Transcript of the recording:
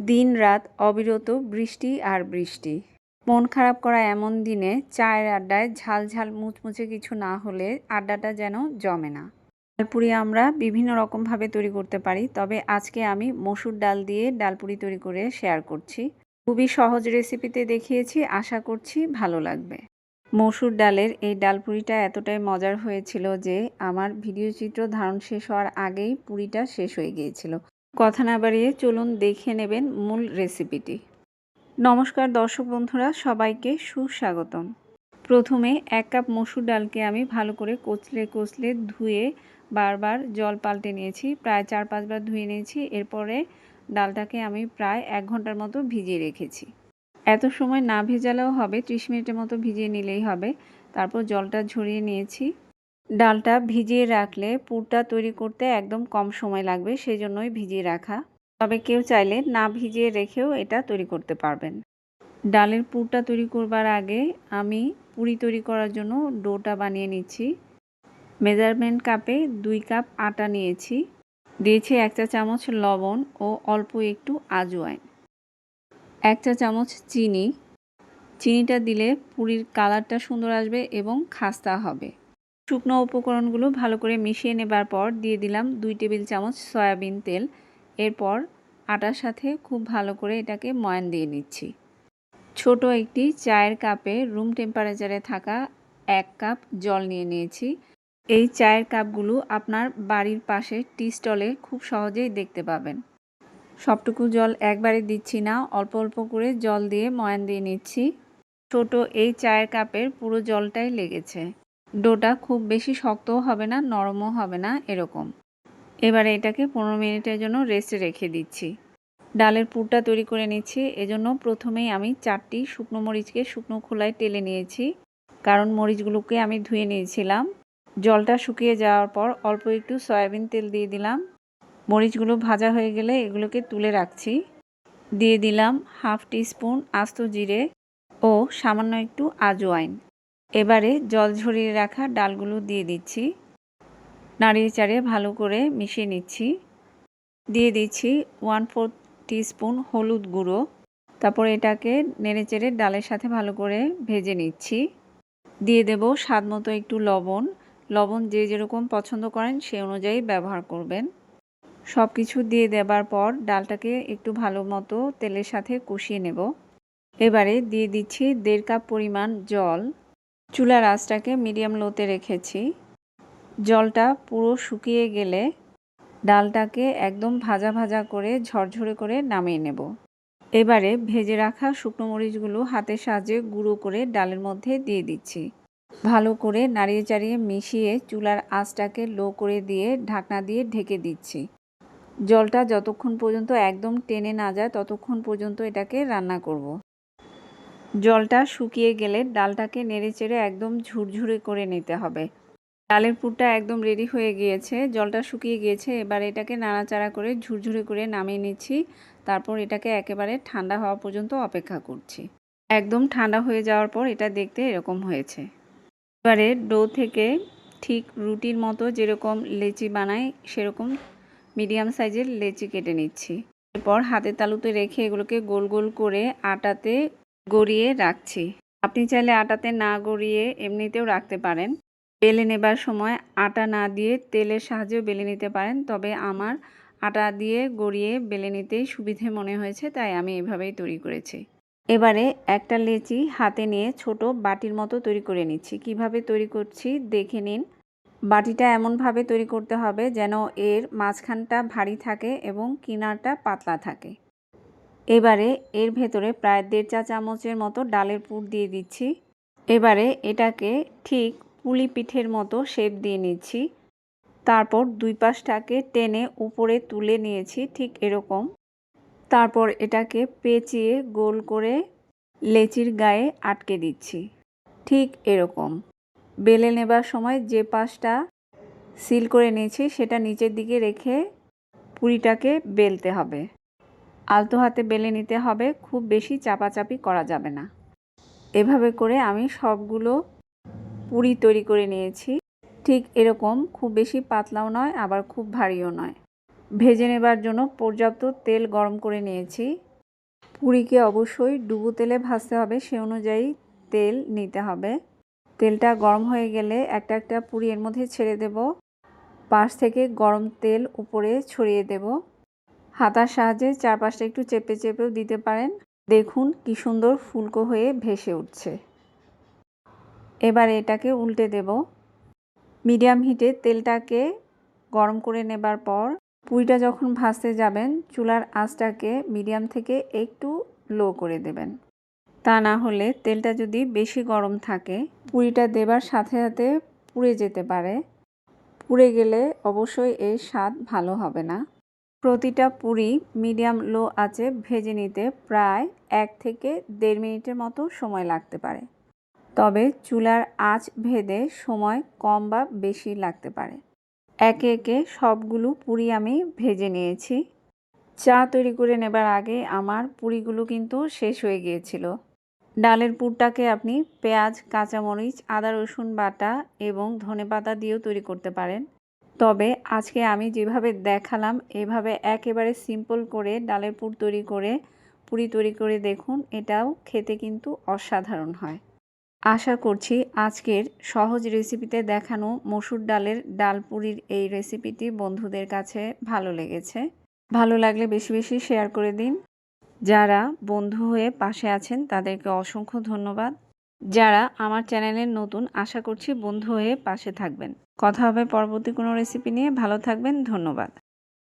দিন-রাত অবিরত বৃষ্টি আর বৃষ্টি। মন খারাপ করা এমন দিনে চায়ের আড্ডায় ঝাল মুচমুচে কিছু না হলে আড্ডাটা যেন জমে না। ডালপুরি আমরা বিভিন্ন রকমভাবে তৈরি করতে পারি, তবে আজকে আমি মসুর ডাল দিয়ে ডালপুরি তৈরি করে শেয়ার করছি। খুবই সহজ রেসিপিতে দেখিয়েছি, আশা করছি ভালো লাগবে। মসুর ডালের এই ডালপুরিটা এতটাই মজার হয়েছিল যে আমার ভিডিও চিত্র ধারণ শেষ হওয়ার আগেই পুরিটা শেষ হয়ে গিয়েছিল। কথা না বাড়িয়ে চলুন দেখে নেবেন মূল রেসিপিটি। নমস্কার দর্শক বন্ধুরা, সবাইকে সুস্বাগতম। প্রথমে 1 কাপ মসুর ডালকে আমি ভালো করে কচলে ধুয়ে বারবার জল পাল্টে নিয়েছি। প্রায় 4-5 বার ধুয়ে নিয়েছি। এরপরে ডালটাকে আমি প্রায় 1 ঘন্টার মতো ভিজিয়ে রেখেছি। এত সময় না ভেজালেও হবে, 30 মিনিটের মতো ভিজিয়ে নিলেই হবে। তারপর জলটা ঝরিয়ে নিয়েছি। ডালটা ভিজিয়ে রাখলে পুরটা তৈরি করতে একদম কম সময় লাগবে, সেজন্যই ভিজিয়ে রাখা। তবে কেউ চাইলে না ভিজিয়ে রেখেও এটা তৈরি করতে পারবেন। ডালের পুরটা তৈরি করবার আগে আমি পুরি তৈরি করার জন্য ডোটা বানিয়ে নিচ্ছি। মেজারমেন্ট কাপে 2 কাপ আটা নিয়েছি। দিয়েছি 1 চা চামচ লবণ ও অল্প একটু আজওয়াইন, 1 চা চামচ চিনি। চিনিটা দিলে পুরির কালারটা সুন্দর আসবে এবং খাস্তা হবে। শুকনো উপকরণগুলো ভালো করে মিশিয়ে নেবার পর দিয়ে দিলাম 2 টেবিল চামচ সয়াবিন তেল। এরপর আটার সাথে খুব ভালো করে এটাকে ময়ান দিয়ে নিচ্ছি। ছোট একটি চায়ের কাপে রুম টেম্পারেচারে থাকা 1 কাপ জল নিয়ে নিয়েছি। এই চায়ের কাপগুলো আপনার বাড়ির পাশে টি স্টলে খুব সহজেই দেখতে পাবেন। সবটুকু জল একবারে দিচ্ছি না, অল্প অল্প করে জল দিয়ে ময়ান দিয়ে নিচ্ছি। ছোট এই চায়ের কাপের পুরো জলটাই লেগেছে। ডোটা খুব বেশি শক্তও হবে না, নরমও হবে না, এরকম। এবারে এটাকে 15 মিনিটের জন্য রেস্টে রেখে দিচ্ছি। ডালের পুরটা তৈরি করে নিচ্ছি। এজন্য প্রথমেই আমি 4টি শুকনো মরিচকে শুকনো খোলায় টেলে নিয়েছি, কারণ মরিচগুলোকে আমি ধুয়ে নিয়েছিলাম। জলটা শুকিয়ে যাওয়ার পর অল্প একটু সয়াবিন তেল দিয়ে দিলাম। মরিচগুলো ভাজা হয়ে গেলে এগুলোকে তুলে রাখছি। দিয়ে দিলাম 1/2 টিস্পুন আস্ত জিরে ও সামান্য একটু আজওয়াইন। এবারে জল ঝরিয়ে রাখা ডালগুলো দিয়ে দিচ্ছি। নাড়িয়ে চাড়িয়ে ভালো করে মিশিয়ে নিচ্ছি। দিয়ে দিচ্ছি 1/4 টিস্পুন হলুদ গুঁড়ো। তারপর এটাকে নেড়েচেড়ে ডালের সাথে ভালো করে ভেজে নিচ্ছি। দিয়ে দেব স্বাদ মতো একটু লবণ। লবণ যে যেরকম পছন্দ করেন সে অনুযায়ী ব্যবহার করবেন। সব কিছু দিয়ে দেবার পর ডালটাকে একটু ভালো মতো তেলের সাথে কষিয়ে নেব। এবারে দিয়ে দিচ্ছি 1.5 কাপ পরিমাণ জল। চুলার আঁচটাকে মিডিয়াম লোতে রেখেছি। জলটা পুরো শুকিয়ে গেলে ডালটাকে একদম ভাজা ভাজা করে ঝরঝরে করে নামিয়ে নেব। এবারে ভেজে রাখা শুকনো মরিচগুলো হাতের সাহায্যে গুঁড়ো করে ডালের মধ্যে দিয়ে দিচ্ছি। ভালো করে নাড়িয়ে চাড়িয়ে মিশিয়ে চুলার আঁচটাকে লো করে দিয়ে ঢাকনা দিয়ে ঢেকে দিচ্ছি। জলটা যতক্ষণ পর্যন্ত একদম টেনে না যায় ততক্ষণ পর্যন্ত এটাকে রান্না করব। জলটা শুকিয়ে গেলে ডালটাকে নেড়েচেড়ে একদম ঝুরঝুরে করে নিতে হবে। ডালের পুরটা একদম রেডি হয়ে গিয়েছে, জলটা শুকিয়ে গিয়েছে। এবার এটাকে নাড়াচাড়া করে ঝুরঝুরে করে নামিয়ে নিচ্ছি। তারপর এটাকে একেবারে ঠান্ডা হওয়া পর্যন্ত অপেক্ষা করছি। একদম ঠান্ডা হয়ে যাওয়ার পর এটা দেখতে এরকম হয়েছে। এবারে ডো থেকে ঠিক রুটির মতো যেরকম লেচি বানাই সেরকম মিডিয়াম সাইজের লেচি কেটে নিচ্ছি। এরপর হাতের তালুতে রেখে এগুলোকে গোল গোল করে আটাতে গড়িয়ে রাখছি। আপনি চাইলে আটাতে না গড়িয়ে এমনিতেও রাখতে পারেন। বেলে নেবার সময় আটা না দিয়ে তেলের সাহায্যেও বেলে নিতে পারেন, তবে আমার আটা দিয়ে গড়িয়ে বেলে নিতেই সুবিধে মনে হয়েছে, তাই আমি এভাবেই তৈরি করেছি। এবারে একটা লেচি হাতে নিয়ে ছোট বাটির মতো তৈরি করে নিচ্ছি। কিভাবে তৈরি করছি দেখে নিন। বাটিটা এমনভাবে তৈরি করতে হবে যেন এর মাঝখানটা ভারী থাকে এবং কিনারটা পাতলা থাকে। এবারে এর ভেতরে প্রায় 1.5 চা চামচের মতো ডালের পুর দিয়ে দিচ্ছি। এবারে এটাকে ঠিক পুলি পিঠের মতো শেপ দিয়ে নিচ্ছি। তারপর 2 পাশটাকে টেনে উপরে তুলে নিয়েছি ঠিক এরকম। তারপর এটাকে পেঁচিয়ে গোল করে লেচির গায়ে আটকে দিচ্ছি ঠিক এরকম। বেলে নেবার সময় যে পাশটা সিল করে নিয়েছি সেটা নিচের দিকে রেখে পুরিটাকে বেলতে হবে। আলতো হাতে বেলে নিতে হবে, খুব বেশি চাপাচাপি করা যাবে না। এভাবে করে আমি সবগুলো পুরি তৈরি করে নিয়েছি। ঠিক এরকম, খুব বেশি পাতলাও নয় আবার খুব ভারীও নয়। ভেজে নেবার জন্য পর্যাপ্ত তেল গরম করে নিয়েছি। পুরিকে অবশ্যই ডুবো তেলে ভাজতে হবে, সে অনুযায়ী তেল নিতে হবে। তেলটা গরম হয়ে গেলে একটা একটা পুরি এর মধ্যে ছেড়ে দেব। পাশ থেকে গরম তেল উপরে ছড়িয়ে দেব। হাতার সাহায্যে চারপাশটা একটু চেপে চেপেও দিতে পারেন। দেখুন কি সুন্দর ফুলকো হয়ে ভেসে উঠছে। এবার এটাকে উল্টে দেব। মিডিয়াম হিটে তেলটাকে গরম করে নেবার পর পুরিটা যখন ভাজতে যাবেন চুলার আঁচটাকে মিডিয়াম থেকে একটু লো করে দেবেন। তা না হলে তেলটা যদি বেশি গরম থাকে পুরিটা দেবার সাথে সাথে পুড়ে যেতে পারে। পুড়ে গেলে অবশ্যই এর স্বাদ ভালো হবে না। প্রতিটা পুরি মিডিয়াম লো আঁচে ভেজে নিতে প্রায় 1 থেকে 1.5 মিনিটের মতো সময় লাগতে পারে। তবে চুলার আঁচ ভেদে সময় কম বা বেশি লাগতে পারে। একে একে সবগুলো পুরি আমি ভেজে নিয়েছি। চা তৈরি করে নেবার আগে আমার পুরিগুলো কিন্তু শেষ হয়ে গিয়েছিল। ডালের পুরটাকে আপনি পেঁয়াজ, কাঁচামরিচ, আদা রসুন বাটা এবং ধনেপাতা দিয়েও তৈরি করতে পারেন। তবে আজকে আমি যেভাবে দেখালাম এভাবে একেবারে সিম্পল করে ডালের পুর তৈরি করে পুরি তৈরি করে দেখুন, এটাও খেতে কিন্তু অসাধারণ হয়। আশা করছি আজকের সহজ রেসিপিতে দেখানো মসুর ডালের ডাল পুরির এই রেসিপিটি বন্ধুদের কাছে ভালো লেগেছে। ভালো লাগলে বেশি বেশি শেয়ার করে দিন। যারা বন্ধু হয়ে পাশে আছেন তাদেরকে অসংখ্য ধন্যবাদ। যারা আমার চ্যানেলের নতুন, আশা করছি বন্ধু হয়ে পাশে থাকবেন। কথা হবে পরবর্তী কোনো রেসিপি নিয়ে। ভালো থাকবেন। ধন্যবাদ।